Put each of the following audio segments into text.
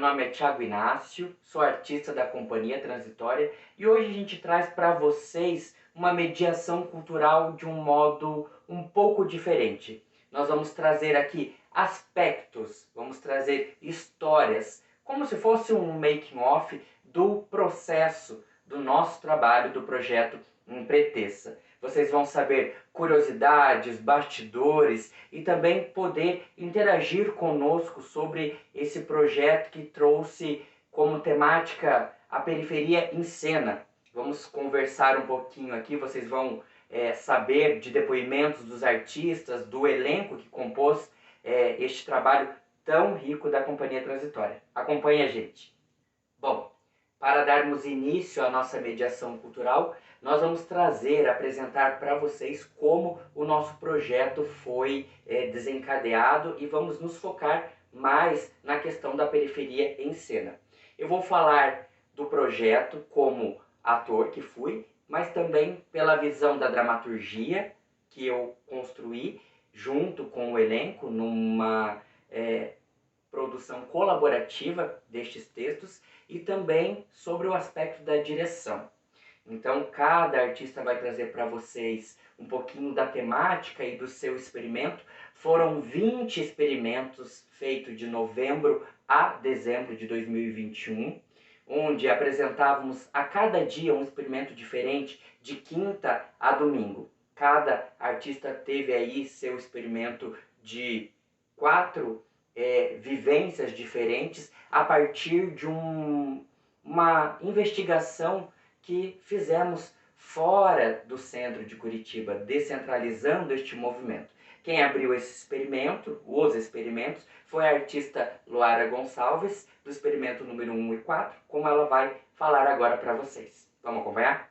nome é Thiago Inácio, sou artista da Companhia Transitória e hoje a gente traz para vocês uma mediação cultural de um modo um pouco diferente. Nós vamos trazer aqui aspectos, vamos trazer histórias, como se fosse um making-off do processo do nosso trabalho do projeto Empreteça. Vocês vão saber curiosidades, bastidores e também poder interagir conosco sobre esse projeto que trouxe como temática a periferia em cena. Vamos conversar um pouquinho aqui, vocês vão saber de depoimentos dos artistas, do elenco que compôs este trabalho tão rico da Companhia Transitória. Acompanhe a gente. Bom, para darmos início à nossa mediação cultural, nós vamos apresentar para vocês como o nosso projeto foi desencadeado e vamos nos focar mais na questão da periferia em cena. Eu vou falar do projeto como ator que fui, mas também pela visão da dramaturgia que eu construí junto com o elenco numa produção colaborativa destes textos e também sobre o aspecto da direção. Então, cada artista vai trazer para vocês um pouquinho da temática e do seu experimento. Foram 20 experimentos feitos de novembro a dezembro de 2021, onde apresentávamos a cada dia um experimento diferente, de quinta a domingo. Cada artista teve aí seu experimento de 4 vivências diferentes a partir de uma investigação que fizemos fora do centro de Curitiba, descentralizando este movimento. Quem abriu esse experimento, os experimentos, foi a artista Luara Gonçalves, do experimento número 1 e 4, como ela vai falar agora para vocês. Vamos acompanhar?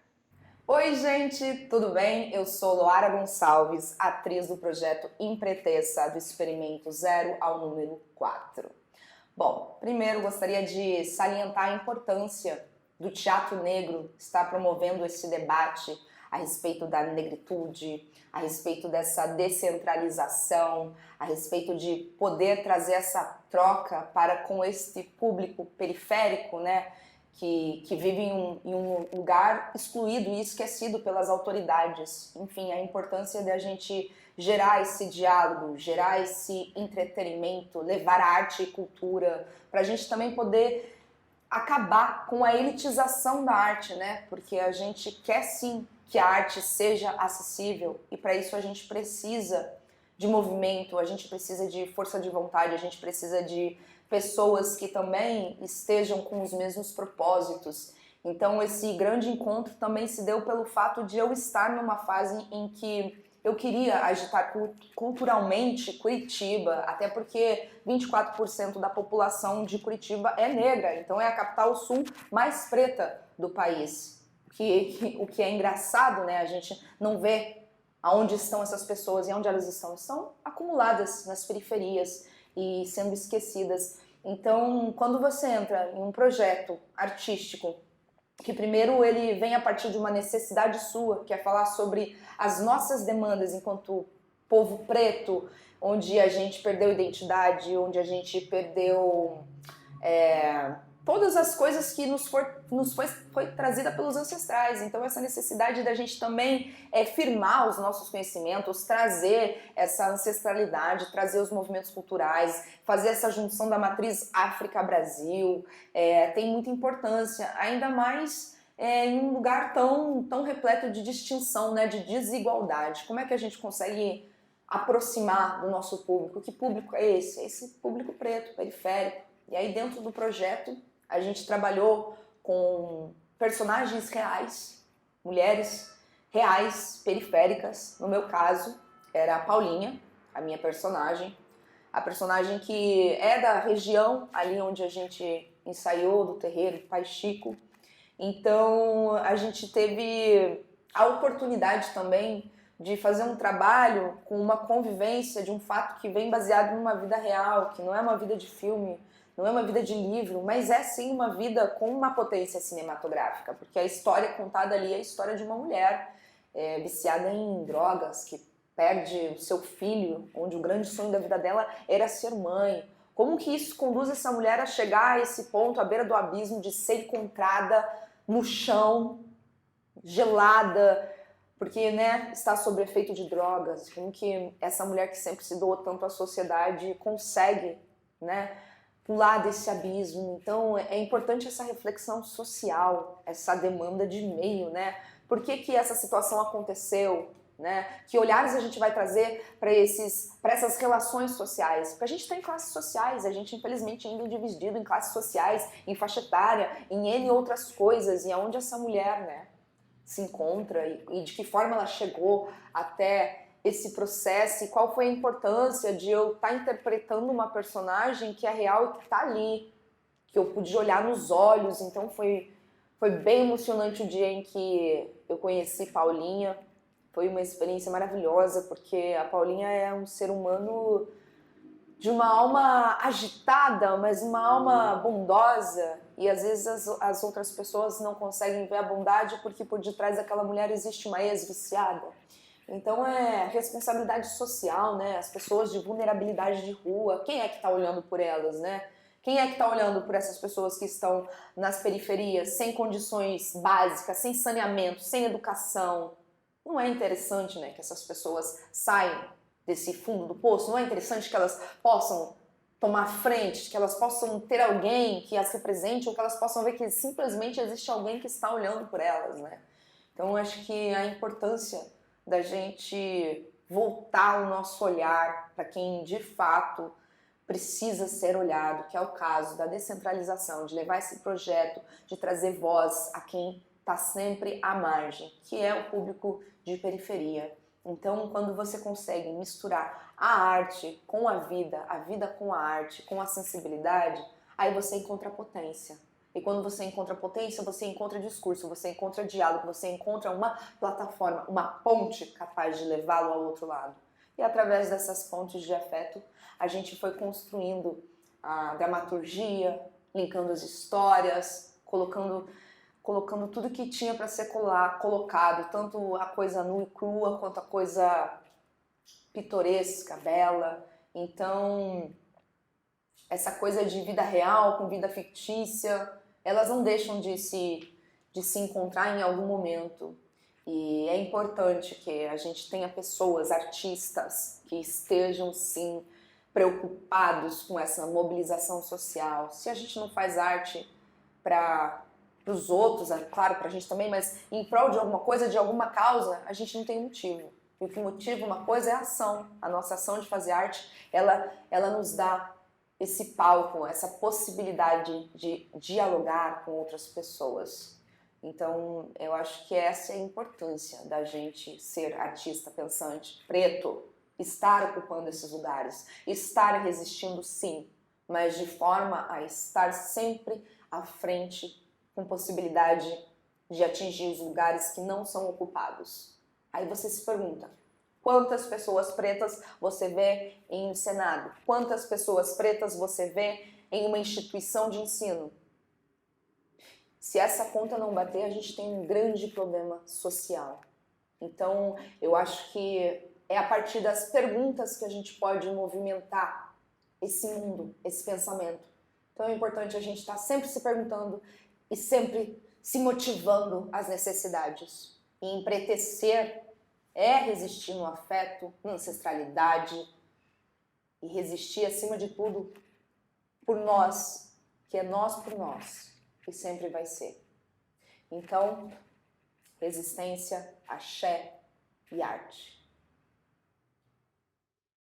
Oi, gente, tudo bem? Eu sou Luara Gonçalves, atriz do projeto Empreteça, do experimento 0 ao número 4. Bom, primeiro gostaria de salientar a importância do teatro negro estar promovendo esse debate a respeito da negritude, a respeito dessa descentralização, a respeito de poder trazer essa troca para com este público periférico, né? Que vive em um lugar excluído e esquecido pelas autoridades. Enfim, a importância da gente gerar esse diálogo, gerar esse entretenimento, levar arte e cultura, para a gente também poder acabar com a elitização da arte, né? Porque a gente quer sim que a arte seja acessível e para isso a gente precisa de movimento, a gente precisa de força de vontade, a gente precisa de pessoas que também estejam com os mesmos propósitos. Então esse grande encontro também se deu pelo fato de eu estar numa fase em que eu queria agitar culturalmente Curitiba, até porque 24% da população de Curitiba é negra, então é a capital sul mais preta do país. O que é engraçado, né? A gente não vê aonde estão essas pessoas e onde elas estão. Estão acumuladas nas periferias e sendo esquecidas. Então, quando você entra em um projeto artístico que primeiro ele vem a partir de uma necessidade sua, que é falar sobre as nossas demandas enquanto povo preto, onde a gente perdeu identidade, onde a gente perdeu todas as coisas que foi trazida pelos ancestrais. Então essa necessidade da gente também firmar os nossos conhecimentos, trazer essa ancestralidade, trazer os movimentos culturais, fazer essa junção da matriz África-Brasil, tem muita importância, ainda mais em um lugar tão repleto de distinção, né, de desigualdade. Como é que a gente consegue aproximar do nosso público? Que público é esse? É esse público preto, periférico. E aí dentro do projeto a gente trabalhou com personagens reais, mulheres reais, periféricas. No meu caso, era a Paulinha, a minha personagem. A personagem que é da região ali onde a gente ensaiou, do terreiro Pai Chico. Então a gente teve a oportunidade também de fazer um trabalho com uma convivência de um fato que vem baseado numa vida real, que não é uma vida de filme, não é uma vida de livro, mas é sim uma vida com uma potência cinematográfica, porque a história contada ali é a história de uma mulher viciada em drogas, que perde o seu filho, onde o grande sonho da vida dela era ser mãe, Como que isso conduz essa mulher a chegar a esse ponto, à beira do abismo, de ser encontrada no chão, gelada, porque, né, está sob efeito de drogas. Como que essa mulher que sempre se doou tanto à sociedade consegue, né, pular desse abismo? Então é importante essa reflexão social, essa demanda de meio, né? Por que que essa situação aconteceu? Né? Que olhares a gente vai trazer para essas relações sociais? Porque a gente tem classes sociais, a gente infelizmente ainda é dividido em classes sociais, em faixa etária, em N outras coisas, e aonde essa mulher, né, se encontra e de que forma ela chegou até esse processo e qual foi a importância de eu estar interpretando uma personagem que é real e que está ali, que eu pude olhar nos olhos. Então foi bem emocionante o dia em que eu conheci Paulinha. Foi uma experiência maravilhosa, porque a Paulinha é um ser humano de uma alma agitada, mas uma alma bondosa, e às vezes as outras pessoas não conseguem ver a bondade porque por detrás daquela mulher existe uma ex-viciada. Então é responsabilidade social, né? As pessoas de vulnerabilidade de rua, quem é que está olhando por elas, né? Quem é que está olhando por essas pessoas que estão nas periferias, sem condições básicas, sem saneamento, sem educação? Não é interessante, né, que essas pessoas saiam desse fundo do poço? Não é interessante que elas possam tomar frente, que elas possam ter alguém que as represente, ou que elas possam ver que simplesmente existe alguém que está olhando por elas, né? Então eu acho que a importância da gente voltar o nosso olhar para quem de fato precisa ser olhado, que é o caso da descentralização, de levar esse projeto, de trazer voz a quem está sempre à margem, que é o público de periferia. Então, quando você consegue misturar a arte com a vida com a arte, com a sensibilidade, aí você encontra potência. E quando você encontra potência, você encontra discurso, você encontra diálogo, você encontra uma plataforma, uma ponte capaz de levá-lo ao outro lado. E através dessas pontes de afeto, a gente foi construindo a dramaturgia, linkando as histórias, colocando tudo que tinha para ser colocado, tanto a coisa nua e crua, quanto a coisa pitoresca, bela. Então, essa coisa de vida real com vida fictícia, elas não deixam de se encontrar em algum momento. E é importante que a gente tenha pessoas, artistas, que estejam, sim, preocupados com essa mobilização social. Se a gente não faz arte para os outros, é claro, para a gente também, mas em prol de alguma coisa, de alguma causa, a gente não tem motivo. E o que motiva uma coisa é a ação. A nossa ação de fazer arte, ela nos dá esse palco, essa possibilidade de dialogar com outras pessoas. Então, eu acho que essa é a importância da gente ser artista pensante, preto, estar ocupando esses lugares, estar resistindo, sim, mas de forma a estar sempre à frente, com possibilidade de atingir os lugares que não são ocupados. Aí você se pergunta, quantas pessoas pretas você vê em um Senado? Quantas pessoas pretas você vê em uma instituição de ensino? Se essa conta não bater, a gente tem um grande problema social. Então, eu acho que é a partir das perguntas que a gente pode movimentar esse mundo, esse pensamento. Então é importante a gente estar sempre se perguntando e sempre se motivando às necessidades. E empretecer é resistir no afeto, na ancestralidade e resistir, acima de tudo, por nós, que é nós por nós, e sempre vai ser. Então, resistência, axé e arte.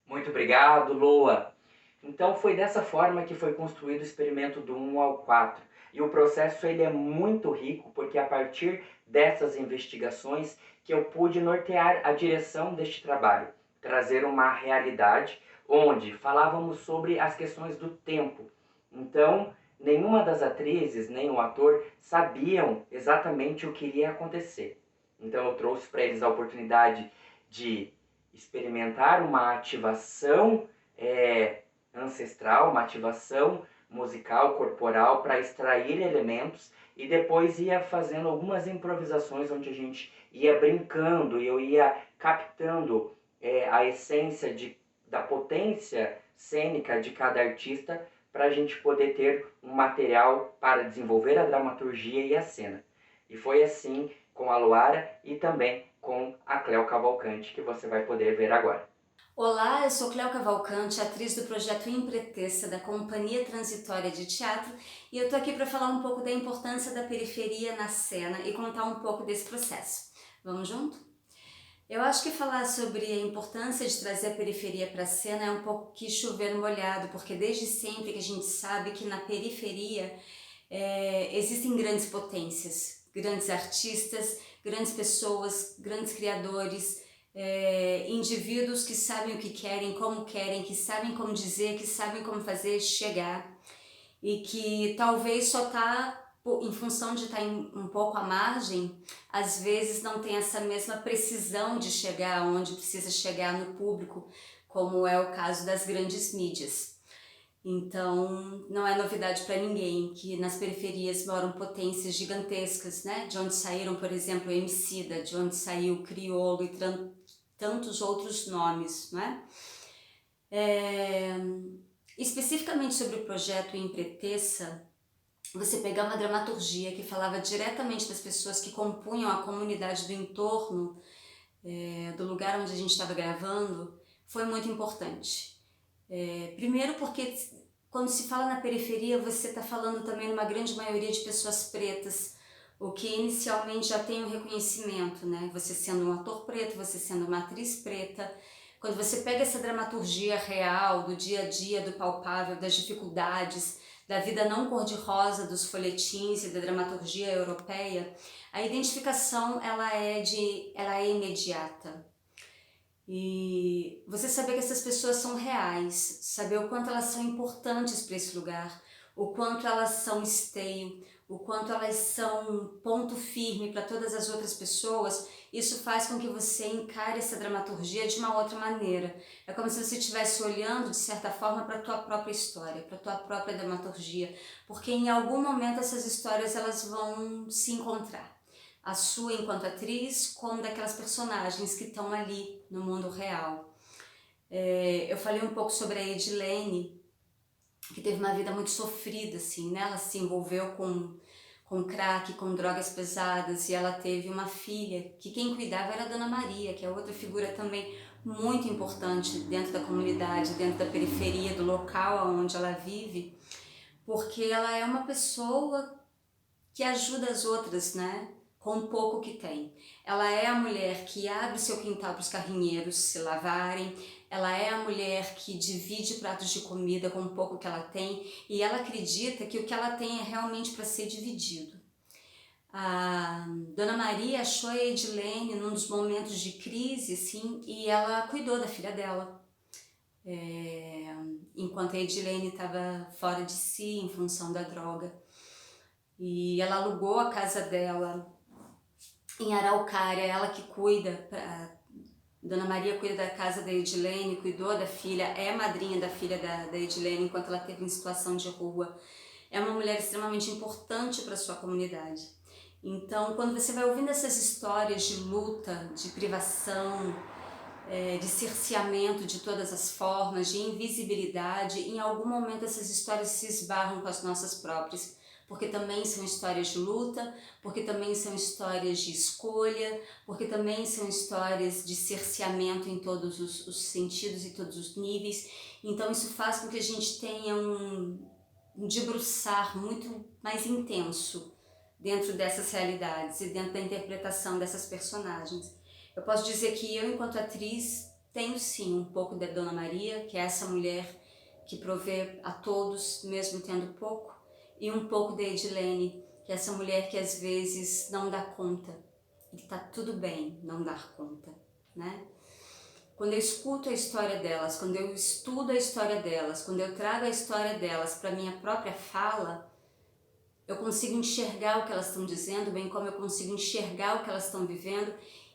Muito obrigado, Loa. Então foi dessa forma que foi construído o experimento do 1 ao 4. E o processo ele é muito rico, porque a partir dessas investigações que eu pude nortear a direção deste trabalho, trazer uma realidade onde falávamos sobre as questões do tempo. Então, nenhuma das atrizes, nem o ator sabiam exatamente o que iria acontecer. Então eu trouxe para eles a oportunidade de experimentar uma ativação ancestral, uma ativação musical, corporal, para extrair elementos, e depois ia fazendo algumas improvisações onde a gente ia brincando e eu ia captando a essência de da potência cênica de cada artista para a gente poder ter um material para desenvolver a dramaturgia e a cena. E foi assim com a Luara e também com a Cléo Cavalcante, que você vai poder ver agora. Olá, eu sou Cléo Cavalcante, atriz do projeto Impreteça, da Companhia Transitória de Teatro, e eu tô aqui para falar um pouco da importância da periferia na cena e contar um pouco desse processo. Vamos junto? Eu acho que falar sobre a importância de trazer a periferia para a cena é um pouco que chover no molhado, porque desde sempre que a gente sabe que na periferia existem grandes potências, grandes artistas, grandes pessoas, grandes criadores, indivíduos que sabem o que querem, que sabem como dizer, que sabem como fazer chegar, e que talvez só está em função de estar um pouco à margem, às vezes não tem essa mesma precisão de chegar onde precisa chegar no público, como é o caso das grandes mídias. Então, não é novidade para ninguém que nas periferias moram potências gigantescas, né? De onde saíram, por exemplo, o Emicida, de onde saiu o Criolo e tantos outros nomes, né? Especificamente sobre o projeto Impreteça, você pegar uma dramaturgia que falava diretamente das pessoas que compunham a comunidade do entorno do lugar onde a gente estava gravando, foi muito importante. Primeiro porque quando se fala na periferia, você está falando também numa grande maioria de pessoas pretas, o que inicialmente já tem um reconhecimento, né? Você sendo um ator preto, você sendo uma atriz preta. Quando você pega essa dramaturgia real, do dia a dia, do palpável, das dificuldades, da vida não cor-de-rosa dos folhetins e da dramaturgia europeia, a identificação ela é imediata. E você saber que essas pessoas são reais, saber o quanto elas são importantes para esse lugar, o quanto elas são esteio, o quanto elas são ponto firme para todas as outras pessoas, isso faz com que você encare essa dramaturgia de uma outra maneira. É como se você estivesse olhando, de certa forma, para a tua própria história, para a tua própria dramaturgia, porque em algum momento essas histórias elas vão se encontrar. A sua enquanto atriz, como daquelas personagens que estão ali no mundo real. Eu falei um pouco sobre a Edilene, que teve uma vida muito sofrida, assim, né? Ela se envolveu com crack, com drogas pesadas, e ela teve uma filha, que quem cuidava era a Dona Maria, que é outra figura também muito importante dentro da comunidade, dentro da periferia, do local onde ela vive, porque ela é uma pessoa que ajuda as outras, né? Com o pouco que tem. Ela é a mulher que abre seu quintal para os carrinheiros se lavarem, ela é a mulher que divide pratos de comida com o pouco que ela tem, e ela acredita que o que ela tem é realmente para ser dividido. A Dona Maria achou a Edilene num dos momentos de crise, assim, e ela cuidou da filha dela. Enquanto a Edilene estava fora de si em função da droga. E ela alugou a casa dela em Araucária, ela que cuida, Dona Maria cuida da casa da Edilene, cuidou da filha, é madrinha da filha da Edilene enquanto ela esteve em situação de rua. É uma mulher extremamente importante para a sua comunidade. Então, quando você vai ouvindo essas histórias de luta, de privação, de cerceamento de todas as formas, de invisibilidade, em algum momento essas histórias se esbarram com as nossas próprias, porque também são histórias de luta, porque também são histórias de escolha, porque também são histórias de cerceamento em todos os sentidos e todos os níveis. Então isso faz com que a gente tenha um debruçar muito mais intenso dentro dessas realidades e dentro da interpretação dessas personagens. Eu posso dizer que eu, enquanto atriz, tenho sim um pouco da Dona Maria, que é essa mulher que provê a todos, mesmo tendo pouco, e um pouco da Edilene, que é essa mulher que às vezes não dá conta, e que tá tudo bem não dar conta, né? Quando eu escuto a história delas, quando eu estudo a história delas, quando eu trago a história delas para minha própria fala, eu consigo enxergar o que elas estão dizendo, bem como eu consigo enxergar o que elas estão vivendo.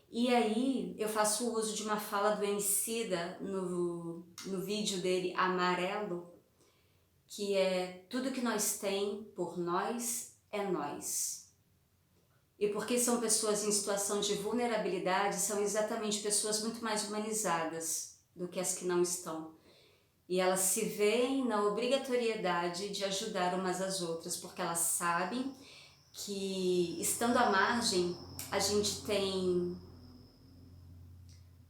E aí eu faço uso de uma fala do Emicida no vídeo dele Amarelo, que é: tudo que nós tem por nós é nós. E porque são pessoas em situação de vulnerabilidade, são exatamente pessoas muito mais humanizadas. do que as que não estão. E elas se veem na obrigatoriedade de ajudar umas às outras, porque elas sabem que, estando à margem, a gente tem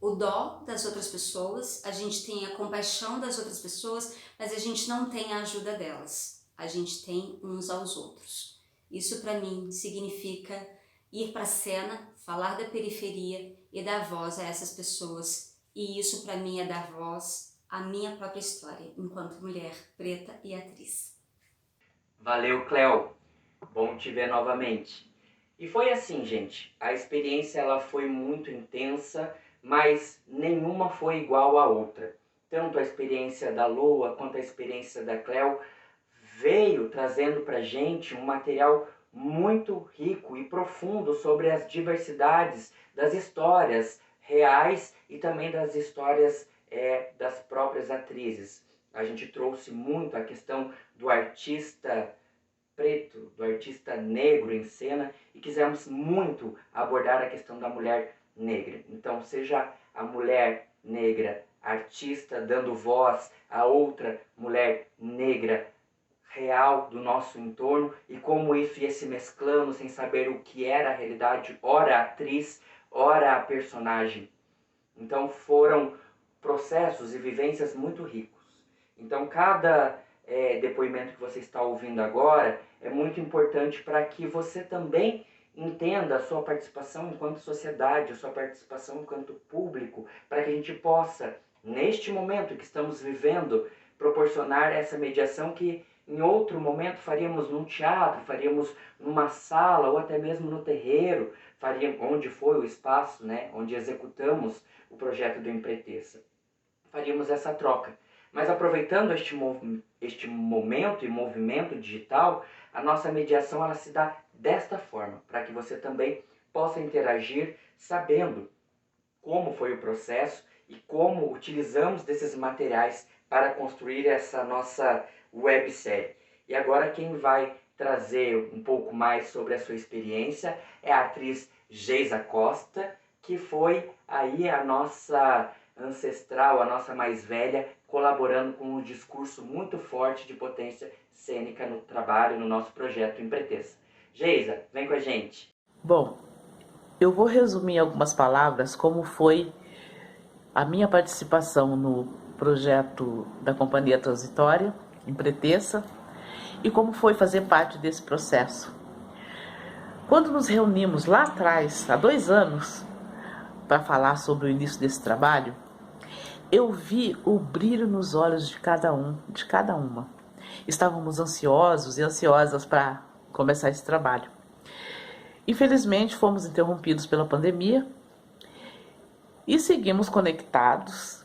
o dó das outras pessoas, a gente tem a compaixão das outras pessoas, mas a gente não tem a ajuda delas. A gente tem uns aos outros. Isso para mim significa ir para a cena, falar da periferia e dar voz a essas pessoas. E isso para mim é dar voz à minha própria história, enquanto mulher preta e atriz. Valeu, Cleo. Bom te ver novamente. E foi assim, gente. A experiência ela foi muito intensa, mas nenhuma foi igual à outra. Tanto a experiência da Lua quanto a experiência da Cleo veio trazendo pra gente um material muito rico e profundo sobre as diversidades das histórias reais e também das histórias das próprias atrizes. A gente trouxe muito a questão do artista preto, do artista negro em cena e quisemos muito abordar a questão da mulher negra. Então, seja a mulher negra artista dando voz a outra mulher negra real do nosso entorno e como isso ia se mesclando sem saber o que era a realidade, ora a atriz, ora a personagem. Então foram processos e vivências muito ricos. Então cada depoimento que você está ouvindo agora é muito importante para que você também entenda a sua participação enquanto sociedade, a sua participação enquanto público, para que a gente possa, neste momento que estamos vivendo, proporcionar essa mediação que em outro momento faríamos num teatro, faríamos numa sala ou até mesmo no terreiro, onde foi o espaço, né, onde executamos o projeto do Empreteça. Faríamos essa troca. Mas aproveitando este momento e movimento digital, a nossa mediação ela se dá desta forma, para que você também possa interagir sabendo como foi o processo e como utilizamos desses materiais para construir essa nossa websérie. E agora quem vai trazer um pouco mais sobre a sua experiência é a atriz Geisa Costa, que foi aí a nossa ancestral, a nossa mais velha, colaborando com um discurso muito forte de potência cênica no trabalho, no nosso projeto Empreteça. Geisa, vem com a gente. Bom, eu vou resumir em algumas palavras como foi a minha participação no projeto da Companhia Transitória, Empreteça, e como foi fazer parte desse processo. Quando nos reunimos lá atrás, há 2 anos, para falar sobre o início desse trabalho, eu vi o brilho nos olhos de cada um, de cada uma. Estávamos ansiosos e ansiosas para começar esse trabalho. Infelizmente, fomos interrompidos pela pandemia e seguimos conectadas,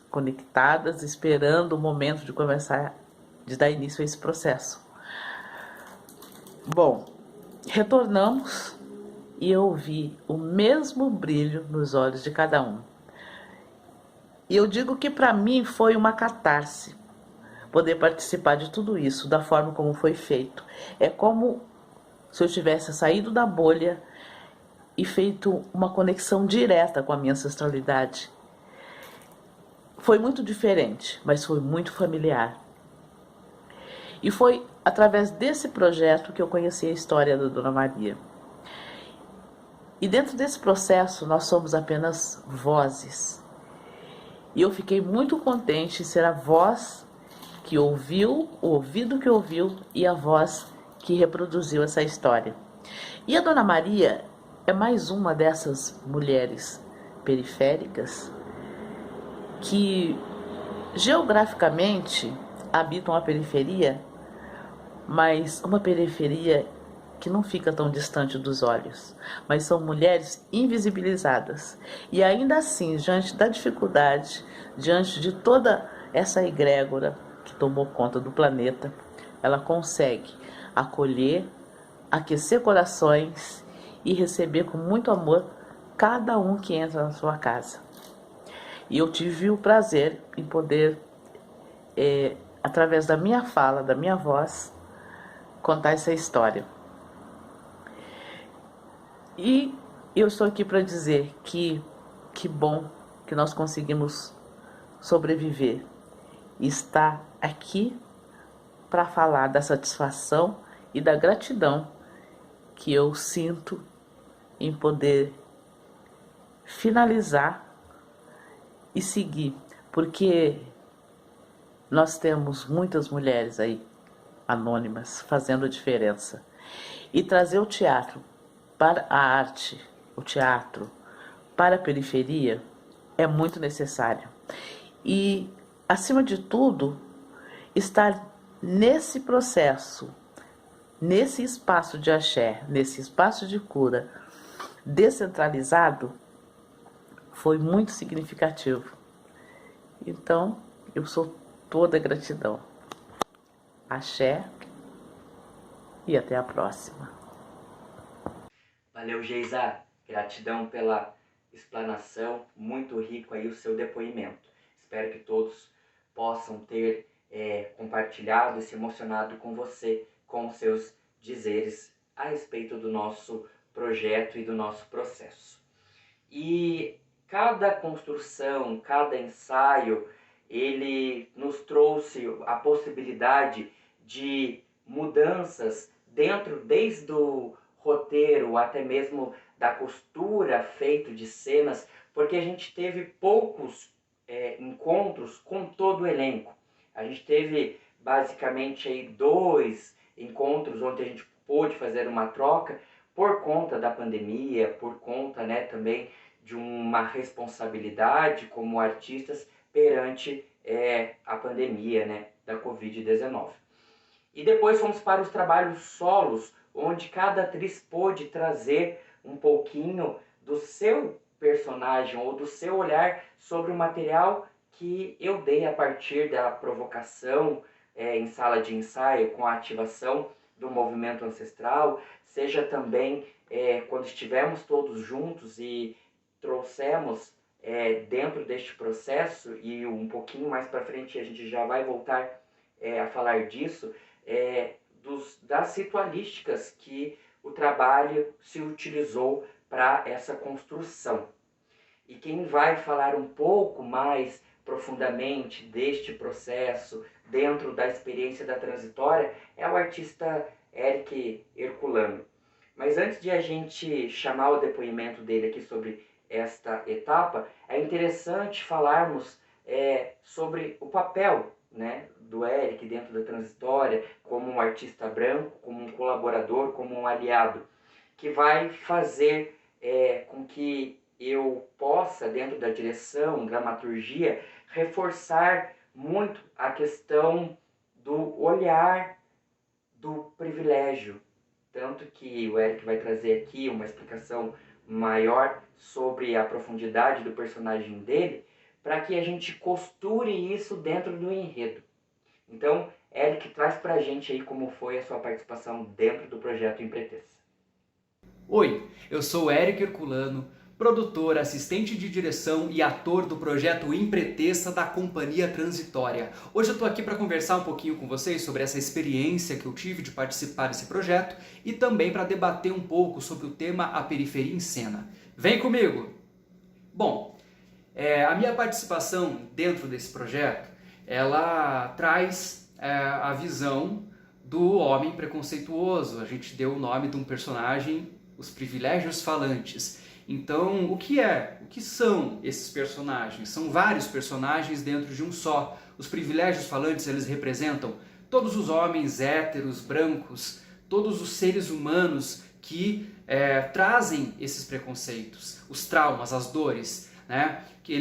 esperando o momento de começar, de dar início a esse processo. Bom, retornamos e eu vi o mesmo brilho nos olhos de cada um. E eu digo que para mim foi uma catarse poder participar de tudo isso, da forma como foi feito. É como se eu tivesse saído da bolha e feito uma conexão direta com a minha ancestralidade. Foi muito diferente, mas foi muito familiar. E foi através desse projeto que eu conheci a história da Dona Maria. E dentro desse processo nós somos apenas vozes. E eu fiquei muito contente em ser a voz que ouviu, o ouvido que ouviu e a voz que reproduziu essa história. E a Dona Maria é mais uma dessas mulheres periféricas que geograficamente habitam a periferia, mas uma periferia que não fica tão distante dos olhos, mas são mulheres invisibilizadas. E ainda assim, diante da dificuldade, diante de toda essa egrégora que tomou conta do planeta, ela consegue acolher, aquecer corações e receber com muito amor cada um que entra na sua casa. E eu tive o prazer em poder, através da minha fala, da minha voz, contar essa história. E eu estou aqui para dizer que bom que nós conseguimos sobreviver. E estar aqui para falar da satisfação e da gratidão que eu sinto em poder finalizar e seguir, porque nós temos muitas mulheres aí anônimas fazendo a diferença, e trazer o teatro para a arte, o teatro para a periferia é muito necessário. E, acima de tudo, estar nesse processo, nesse espaço de axé, nesse espaço de cura descentralizado, foi muito significativo. Então, eu sou toda gratidão. Axé e até a próxima. Valeu, Geisa. Gratidão pela explanação, muito rico aí o seu depoimento. Espero que todos possam ter compartilhado e se emocionado com você, com os seus dizeres a respeito do nosso projeto e do nosso processo. E cada construção, cada ensaio, ele nos trouxe a possibilidade de mudanças dentro, desde o roteiro até mesmo da costura feito de cenas, porque a gente teve poucos encontros com todo o elenco. A gente teve basicamente aí 2 encontros onde a gente pôde fazer uma troca por conta da pandemia, por conta, né, também de uma responsabilidade como artistas perante a pandemia, né, da Covid-19. E depois fomos para os trabalhos solos, onde cada atriz pôde trazer um pouquinho do seu personagem ou do seu olhar sobre o material que eu dei a partir da provocação em sala de ensaio, com a ativação do movimento ancestral, seja também quando estivemos todos juntos e trouxemos dentro deste processo, e um pouquinho mais para frente a gente já vai voltar a falar disso, das ritualísticas que o trabalho se utilizou para essa construção. E quem vai falar um pouco mais profundamente deste processo dentro da experiência da transitória é o artista Eric Herculano. Mas antes de a gente chamar o depoimento dele aqui sobre esta etapa, é interessante falarmos sobre o papel, né, do Eric dentro da transitória, como um artista branco, como um colaborador, como um aliado, que vai fazer com que eu possa, dentro da direção, dramaturgia, reforçar muito a questão do olhar do privilégio. Tanto que o Eric vai trazer aqui uma explicação maior sobre a profundidade do personagem dele, para que a gente costure isso dentro do enredo. Então, Eric, traz pra gente aí como foi a sua participação dentro do projeto Impretessa. Oi, eu sou o Eric Herculano, produtor, assistente de direção e ator do projeto Impretessa da Companhia Transitória. Hoje eu estou aqui para conversar um pouquinho com vocês sobre essa experiência que eu tive de participar desse projeto e também para debater um pouco sobre o tema A Periferia em Cena. Vem comigo! Bom, a minha participação dentro desse projeto, ela traz a visão do homem preconceituoso. A gente deu o nome de um personagem, os privilégios falantes. Então, o que são esses personagens? São vários personagens dentro de um só. Os privilégios falantes, eles representam todos os homens héteros, brancos, todos os seres humanos que trazem esses preconceitos, os traumas, as dores, né? Que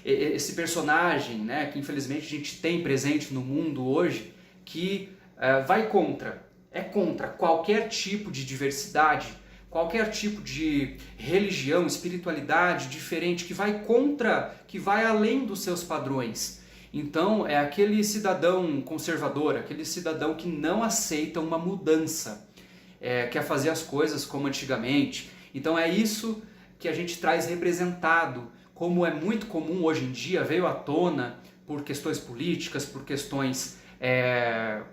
esse personagem, né, que infelizmente a gente tem presente no mundo hoje, que vai contra qualquer tipo de diversidade, qualquer tipo de religião, espiritualidade diferente, que vai além dos seus padrões. Então é aquele cidadão conservador, aquele cidadão que não aceita uma mudança, quer fazer as coisas como antigamente. Então é isso que a gente traz representado, como é muito comum hoje em dia, veio à tona por questões políticas, por questões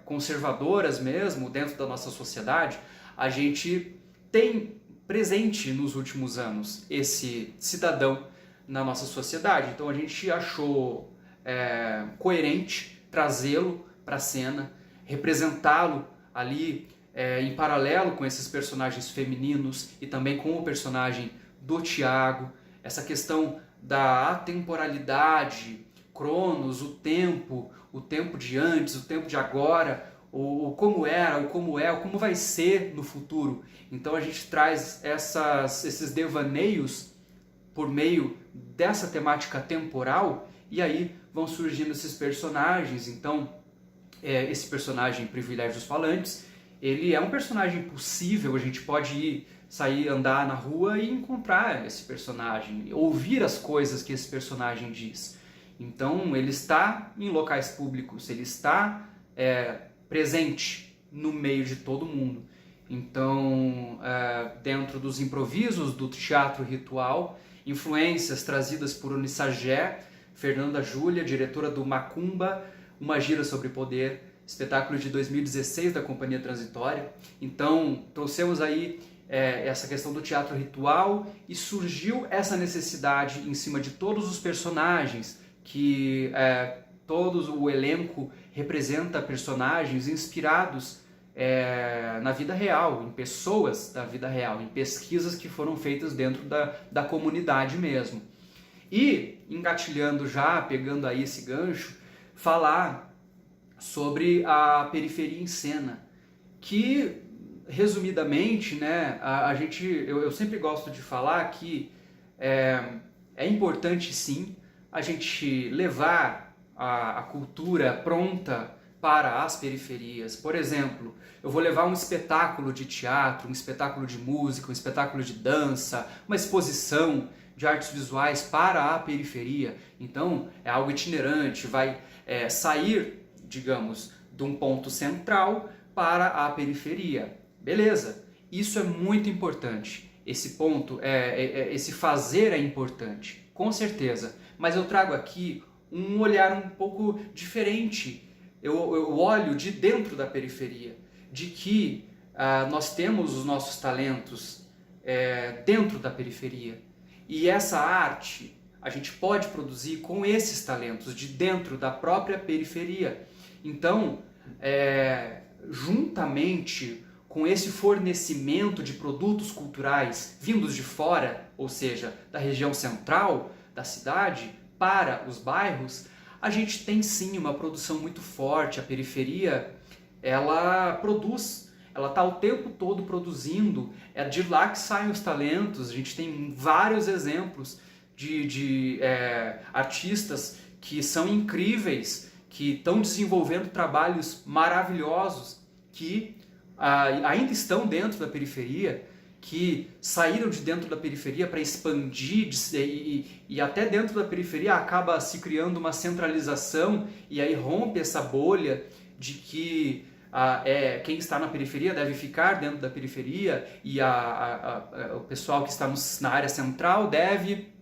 conservadoras mesmo dentro da nossa sociedade. A gente tem presente nos últimos anos esse cidadão na nossa sociedade. Então a gente achou coerente trazê-lo para a cena, representá-lo ali em paralelo com esses personagens femininos e também com o personagem do Tiago, essa questão da atemporalidade, Cronos, o tempo de antes, o tempo de agora, o como era, o como é, o como vai ser no futuro. Então a gente traz esses devaneios por meio dessa temática temporal, e aí vão surgindo esses personagens. Então esse personagem Privilégios Falantes, ele é um personagem possível, a gente pode sair, andar na rua e encontrar esse personagem, ouvir as coisas que esse personagem diz. Então ele está em locais públicos, ele está presente no meio de todo mundo. Então, dentro dos improvisos do teatro ritual, influências trazidas por Unissagé, Fernanda Júlia, diretora do Macumba, Uma Gira sobre Poder, espetáculo de 2016 da Companhia Transitória. Então, trouxemos aí essa questão do teatro ritual e surgiu essa necessidade em cima de todos os personagens, que todo o elenco representa personagens inspirados na vida real, em pessoas da vida real, em pesquisas que foram feitas dentro da comunidade mesmo. E, engatilhando já, pegando aí esse gancho, falar sobre a periferia em cena, que, resumidamente, né, eu sempre gosto de falar que é importante sim a gente levar a cultura pronta para as periferias. Por exemplo, eu vou levar um espetáculo de teatro, um espetáculo de música, um espetáculo de dança, uma exposição de artes visuais para a periferia. Então, é algo itinerante, vai sair, digamos, de um ponto central para a periferia. Beleza, isso é muito importante. Esse ponto, esse fazer é importante, com certeza. Mas eu trago aqui um olhar um pouco diferente. Eu olho de dentro da periferia, de que nós temos os nossos talentos dentro da periferia. E essa arte a gente pode produzir com esses talentos de dentro da própria periferia. Então, juntamente com esse fornecimento de produtos culturais vindos de fora, ou seja, da região central da cidade para os bairros, a gente tem sim uma produção muito forte. A periferia, ela produz, ela está o tempo todo produzindo, é de lá que saem os talentos. A gente tem vários exemplos de artistas que são incríveis, que estão desenvolvendo trabalhos maravilhosos, que ainda estão dentro da periferia, que saíram de dentro da periferia para expandir, e até dentro da periferia acaba se criando uma centralização, e aí rompe essa bolha de que quem está na periferia deve ficar dentro da periferia, e o pessoal que está na área central deve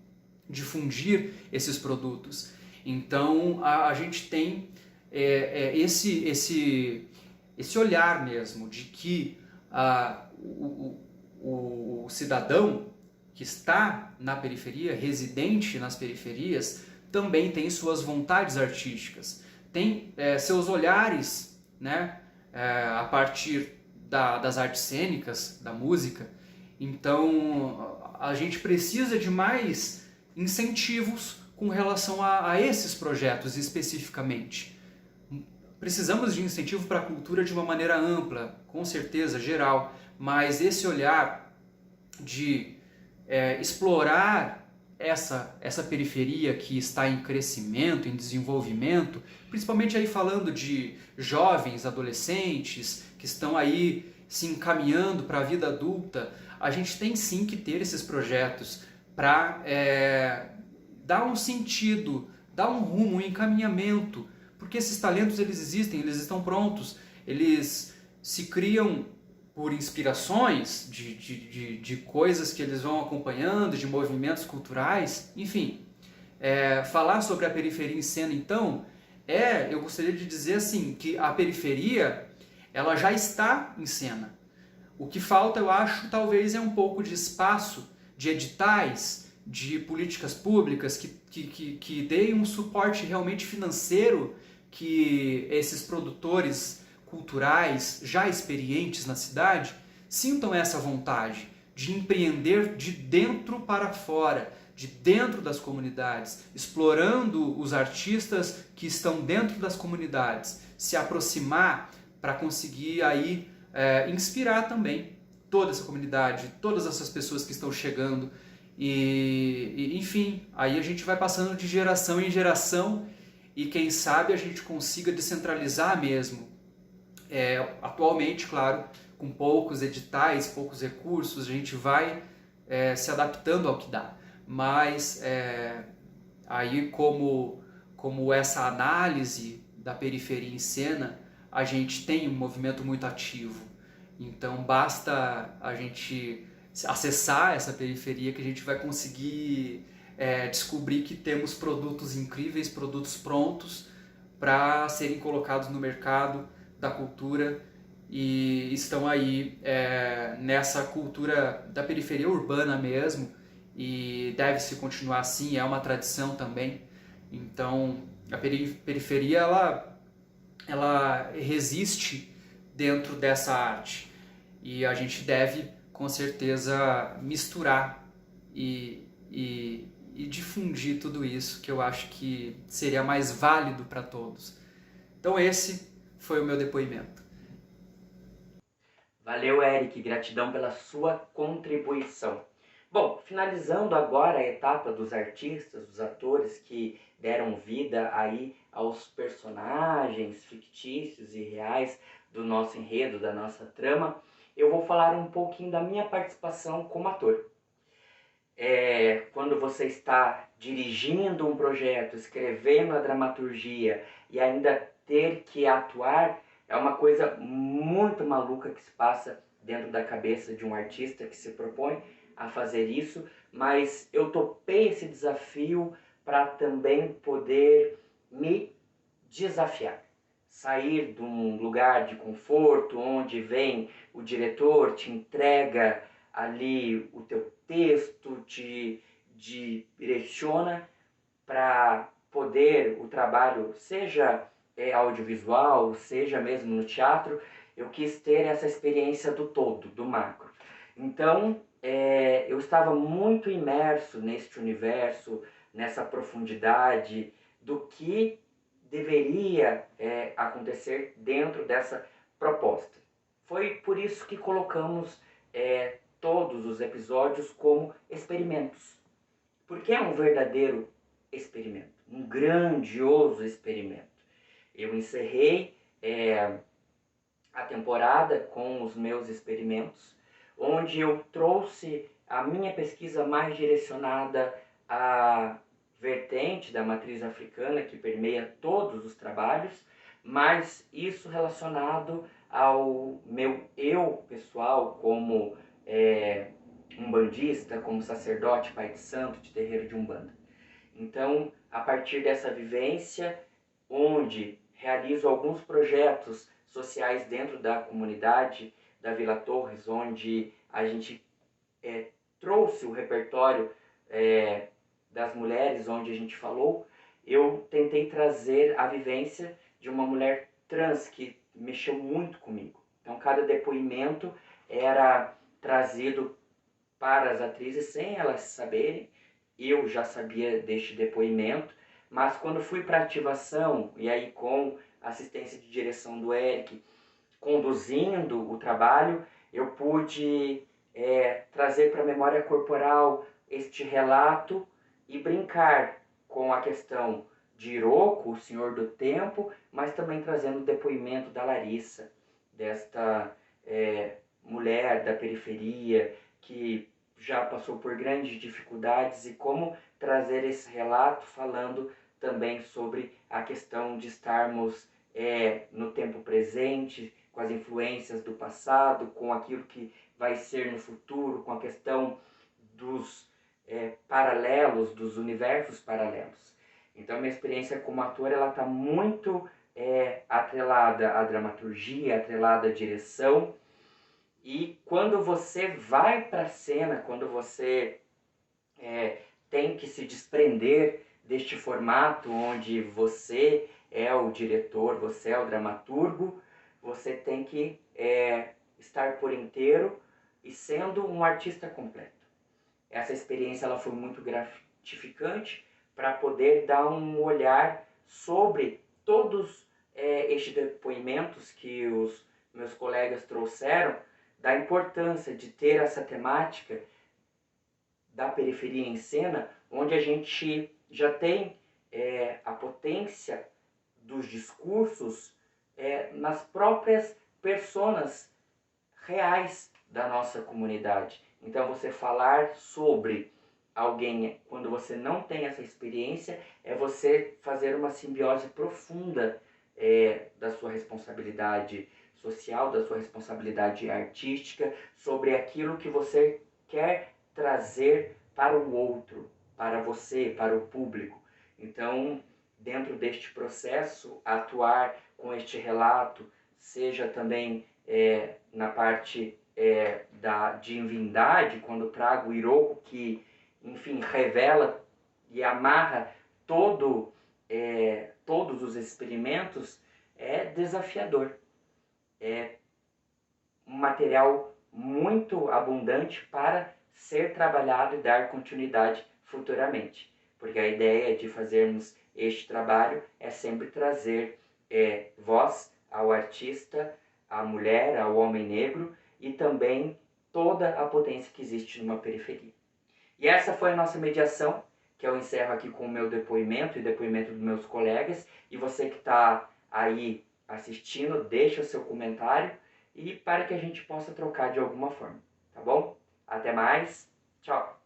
difundir esses produtos. Então a gente tem esse olhar mesmo de que o cidadão que está na periferia, residente nas periferias, também tem suas vontades artísticas, tem seus olhares, né, a partir das artes cênicas, da música. Então a gente precisa de mais incentivos com relação a esses projetos especificamente. Precisamos de incentivo para a cultura de uma maneira ampla, com certeza, geral, mas esse olhar de explorar essa periferia que está em crescimento, em desenvolvimento, principalmente aí falando de jovens, adolescentes, que estão aí se encaminhando para a vida adulta, a gente tem sim que ter esses projetos para dar um sentido, dar um rumo, um encaminhamento, porque esses talentos eles existem, eles estão prontos, eles se criam por inspirações de coisas que eles vão acompanhando, de movimentos culturais, enfim. Falar sobre a periferia em cena, então, eu gostaria de dizer assim, que a periferia, ela já está em cena. O que falta, eu acho, talvez é um pouco de espaço, de editais, de políticas públicas que deem um suporte realmente financeiro que esses produtores culturais já experientes na cidade sintam essa vontade de empreender de dentro para fora, de dentro das comunidades, explorando os artistas que estão dentro das comunidades, se aproximar para conseguir aí inspirar também toda essa comunidade, todas essas pessoas que estão chegando enfim, aí a gente vai passando de geração em geração e quem sabe a gente consiga descentralizar mesmo. Atualmente, claro, com poucos editais, poucos recursos, a gente vai se adaptando ao que dá. Mas aí como essa análise da periferia em cena, a gente tem um movimento muito ativo. Então basta a gente acessar essa periferia que a gente vai conseguir descobrir que temos produtos incríveis, produtos prontos para serem colocados no mercado da cultura e estão aí nessa cultura da periferia urbana mesmo e deve-se continuar assim, é uma tradição também. Então a periferia ela resiste dentro dessa arte e a gente deve com certeza misturar e difundir tudo isso, que eu acho que seria mais válido para todos. Então esse foi o meu depoimento. Valeu, Eric, gratidão pela sua contribuição. Bom, finalizando agora a etapa dos artistas, dos atores que deram vida aí aos personagens fictícios e reais do nosso enredo, da nossa trama, eu vou falar um pouquinho da minha participação como ator. Quando você está dirigindo um projeto, escrevendo a dramaturgia e ainda ter que atuar, é uma coisa muito maluca que se passa dentro da cabeça de um artista que se propõe a fazer isso, mas eu topei esse desafio para também poder me desafiar. Sair de um lugar de conforto, onde vem o diretor, te entrega ali o teu texto, te direciona para poder o trabalho, seja audiovisual, seja mesmo no teatro, eu quis ter essa experiência do todo, do macro. Então, eu estava muito imerso neste universo, nessa profundidade do que deveria acontecer dentro dessa proposta. Foi por isso que colocamos todos os episódios como experimentos. Porque é um verdadeiro experimento, um grandioso experimento. Eu encerrei a temporada com os meus experimentos, onde eu trouxe a minha pesquisa mais direcionada à vertente da matriz africana que permeia todos os trabalhos, mas isso relacionado ao meu eu pessoal como umbandista, como sacerdote, pai de santo de terreiro de Umbanda. Então, a partir dessa vivência, onde realizo alguns projetos sociais dentro da comunidade da Vila Torres, onde a gente trouxe o repertório das mulheres, onde a gente falou, eu tentei trazer a vivência de uma mulher trans que mexeu muito comigo. Então, cada depoimento era trazido para as atrizes sem elas saberem. Eu já sabia deste depoimento, mas quando fui para a ativação, e aí com assistência de direção do Eric, conduzindo o trabalho, eu pude trazer para a memória corporal este relato e brincar com a questão de Iroko, o Senhor do Tempo, mas também trazendo o depoimento da Larissa, desta mulher da periferia que já passou por grandes dificuldades, e como trazer esse relato falando também sobre a questão de estarmos no tempo presente, com as influências do passado, com aquilo que vai ser no futuro, com a questão dos paralelos, dos universos paralelos. Então, minha experiência como ator, ela está muito atrelada à dramaturgia, atrelada à direção. E quando você vai para a cena, quando você tem que se desprender deste formato onde você é o diretor, você é o dramaturgo, você tem que estar por inteiro e sendo um artista completo. Essa experiência ela foi muito gratificante para poder dar um olhar sobre todos estes depoimentos que os meus colegas trouxeram, da importância de ter essa temática da periferia em cena, onde a gente já tem a potência dos discursos nas próprias personas reais da nossa comunidade. Então, você falar sobre alguém quando você não tem essa experiência é você fazer uma simbiose profunda da sua responsabilidade social, da sua responsabilidade artística, sobre aquilo que você quer trazer para o outro, para você, para o público. Então, dentro deste processo, atuar com este relato, seja também na parte da divindade, quando trago o Iroko, que, enfim, revela e amarra todos os experimentos, é desafiador. É um material muito abundante para ser trabalhado e dar continuidade futuramente. Porque a ideia de fazermos este trabalho é sempre trazer voz ao artista, à mulher, ao homem negro e também toda a potência que existe numa periferia. E essa foi a nossa mediação, que eu encerro aqui com o meu depoimento e depoimento dos meus colegas. E você que está aí assistindo, deixa o seu comentário e para que a gente possa trocar de alguma forma, tá bom? Até mais, tchau!